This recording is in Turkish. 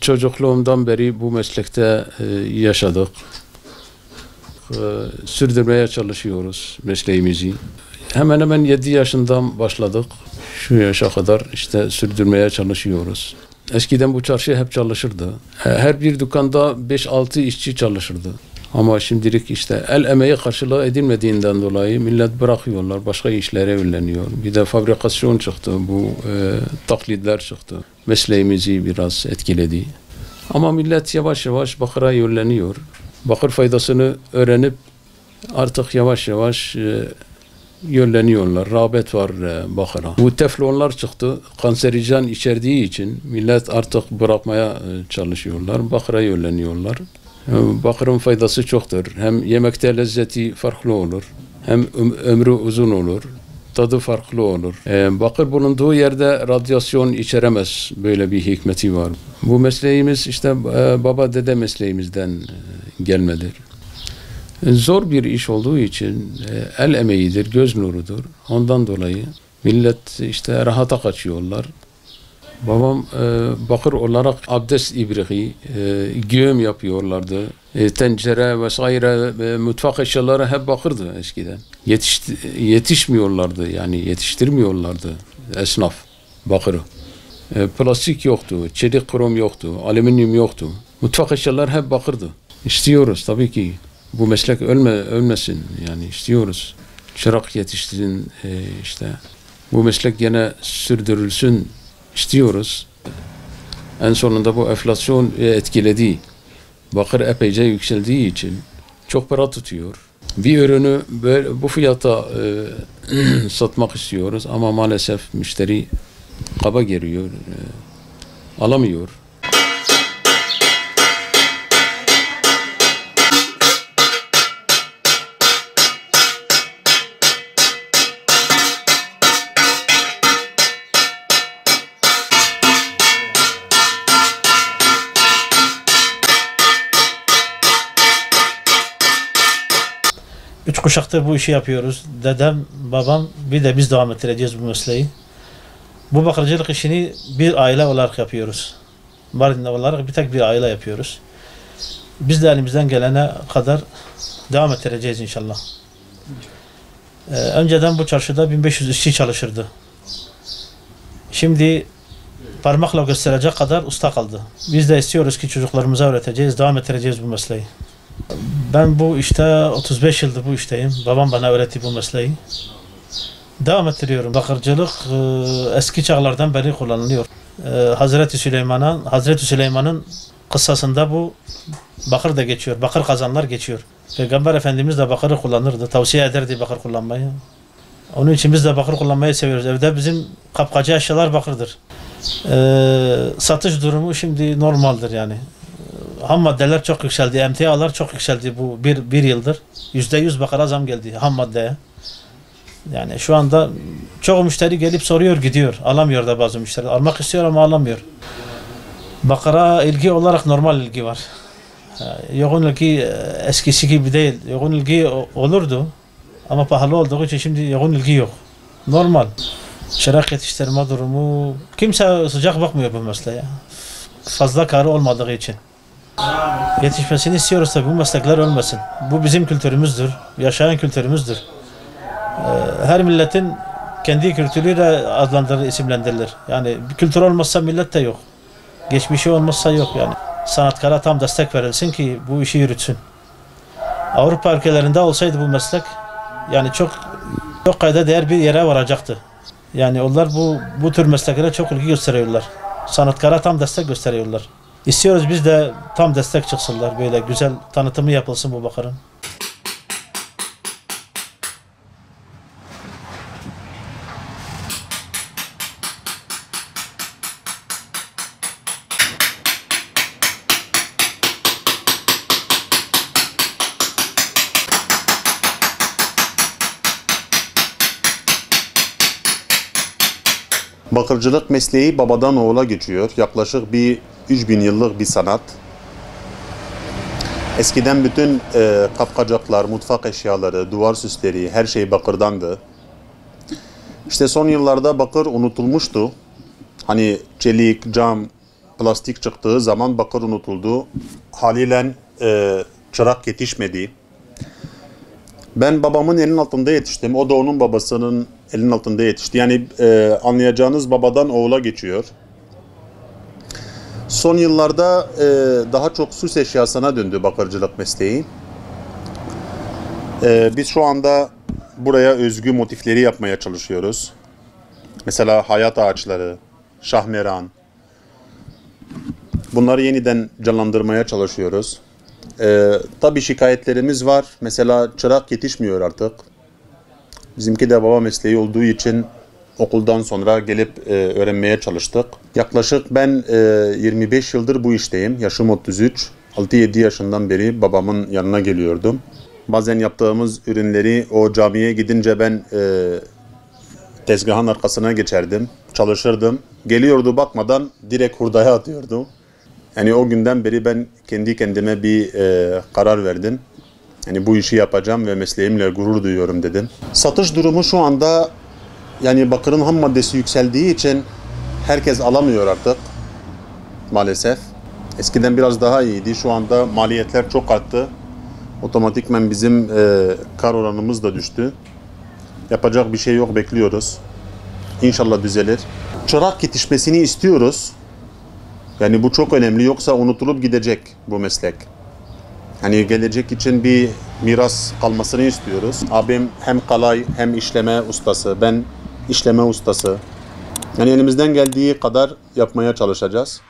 Çocukluğumdan beri bu meslekte yaşadık. Sürdürmeye çalışıyoruz mesleğimizi. Hemen hemen 7 yaşından başladık. Şu yaşa kadar işte sürdürmeye çalışıyoruz. Eskiden bu çarşı hep çalışırdı. Her bir dükkanda 5-6 işçi çalışırdı. Ama şimdilik işte el emeği karşılığı edilmediğinden dolayı millet bırakıyorlar, başka işlere yönleniyor. Bir de fabrikasyon çıktı, bu taklitler çıktı. Mesleğimizi biraz etkiledi. Ama millet yavaş yavaş bakıra yönleniyor. Bakır faydasını öğrenip artık yavaş yavaş yönleniyorlar. Rağbet var bakıra. Bu teflonlar çıktı. Kanserojen içerdiği için millet artık bırakmaya çalışıyorlar. Bakıra yönleniyorlar. Bakırın faydası çoktur. Hem yemekte lezzeti farklı olur. Hem ömrü uzun olur. Tadı farklı olur. Bakır bulunduğu yerde radyasyon içeremez. Böyle bir hikmeti var. Bu mesleğimiz işte baba dede mesleğimizden gelmedir. Zor bir iş olduğu için el emeğidir, göz nurudur. Ondan dolayı millet işte rahata kaçıyorlar. Babam bakır olarak abdest ibriği, güğüm yapıyorlardı. Tencere vesaire mutfak eşyaları hep bakırdı eskiden. Yetişmiyorlardı, yani yetiştirmiyorlardı esnaf bakırı. Plastik yoktu, çelik krom yoktu, alüminyum yoktu. Mutfak eşyaları hep bakırdı. İstiyoruz tabii ki. Bu meslek ölmesin, yani istiyoruz. Çırak yetiştirin işte. Bu meslek gene sürdürülsün istiyoruz. En sonunda bu enflasyon etkiledi. Bakır epeyce yükseldiği için çok para tutuyor. Bir ürünü böyle bu fiyata satmak istiyoruz ama maalesef müşteri kaba geliyor, alamıyor. Üç kuşaktır bu işi yapıyoruz. Dedem, babam, bir de biz devam ettireceğiz bu mesleği. Bu bakırcılık işini bir aile olarak yapıyoruz. Mardin'de olarak bir tek bir aile yapıyoruz. Biz de elimizden gelene kadar devam ettireceğiz inşallah. Önceden bu çarşıda 1500 işçi çalışırdı. Şimdi parmakla gösterecek kadar usta kaldı. Biz de istiyoruz ki çocuklarımıza öğreteceğiz, devam ettireceğiz bu mesleği. Ben bu işte 35 yıldır bu işteyim. Babam bana öğretti bu mesleği. Devam ettiriyorum. Bakırcılık eski çağlardan beri kullanılıyor. Hazreti Süleyman'ın kıssasında bu bakır da geçiyor. Bakır kazanlar geçiyor. Peygamber Efendimiz de bakırı kullanırdı. Tavsiye ederdi bakır kullanmayı. Onun için biz de bakır kullanmayı seviyoruz. Evde bizim kapkacı eşyalar bakırdır. Satış durumu şimdi normaldir yani. Ham maddeler çok yükseldi, emtialar çok yükseldi bu bir yıldır. %100 bakıra zam geldi ham maddeye. Yani şu anda çoğu müşteri gelip soruyor gidiyor. Alamıyor da bazı müşteri. Almak istiyor ama alamıyor. Bakıra ilgi olarak normal ilgi var. Yoğun ilgi eskisi gibi değil. Yoğun ilgi olurdu. Ama pahalı olduğu için şimdi yoğun ilgi yok. Normal. Çırak yetiştirme durumu. Kimse sıcak bakmıyor bu mesleğe. Fazla karı olmadığı için. Yetişmesini istiyoruz tabii, bu meslekler ölmesin. Bu bizim kültürümüzdür, yaşayan kültürümüzdür. Her milletin kendi kültürüyle adlandırılır, isimlendirilir. Yani bir kültür olmazsa millet de yok. Geçmişi olmazsa yok yani. Sanatkara tam destek verilsin ki bu işi yürütsün. Avrupa ülkelerinde olsaydı bu meslek yani çok kayda değer bir yere varacaktı. Yani onlar bu tür mesleklere çok ilgi gösteriyorlar. Sanatkara tam destek gösteriyorlar. İstiyoruz biz de tam destek çıksınlar, böyle güzel tanıtımı yapılsın bu bakırın. Bakırcılık mesleği babadan oğula geçiyor. Yaklaşık bir 3000 yıllık bir sanat. Eskiden bütün kapkacaklar, mutfak eşyaları, duvar süsleri, her şey bakırdandı. İşte son yıllarda bakır unutulmuştu. Hani çelik, cam plastik çıktığı zaman bakır unutuldu. Haliyle çırak yetişmedi. Ben babamın elinin altında yetiştim. O da onun babasının elinin altında yetişti. Yani anlayacağınız babadan oğula geçiyor. Son yıllarda daha çok süs eşyasına döndü bakırcılık mesleği. Biz şu anda buraya özgü motifleri yapmaya çalışıyoruz. Mesela hayat ağaçları, şahmeran. Bunları yeniden canlandırmaya çalışıyoruz. Tabii şikayetlerimiz var. Mesela çırak yetişmiyor artık. Bizimki de baba mesleği olduğu için okuldan sonra gelip öğrenmeye çalıştık. Yaklaşık ben 25 yıldır bu işteyim. Yaşım 33. 6-7 yaşından beri babamın yanına geliyordum. Bazen yaptığımız ürünleri o camiye gidince ben tezgahın arkasına geçerdim. Çalışırdım. Geliyordu, bakmadan direkt hurdaya atıyordu. Yani o günden beri ben kendi kendime bir karar verdim. Yani bu işi yapacağım ve mesleğimle gurur duyuyorum dedim. Satış durumu şu anda, yani bakırın ham maddesi yükseldiği için herkes alamıyor artık maalesef. Eskiden biraz daha iyiydi. Şu anda maliyetler çok arttı. Otomatikmen bizim kar oranımız da düştü. Yapacak bir şey yok, bekliyoruz. İnşallah düzelir. Çırak yetişmesini istiyoruz. Yani bu çok önemli, yoksa unutulup gidecek bu meslek. Hani gelecek için bir miras kalmasını istiyoruz. Abim hem kalay hem işleme ustası, ben işleme ustası. Yani elimizden geldiği kadar yapmaya çalışacağız.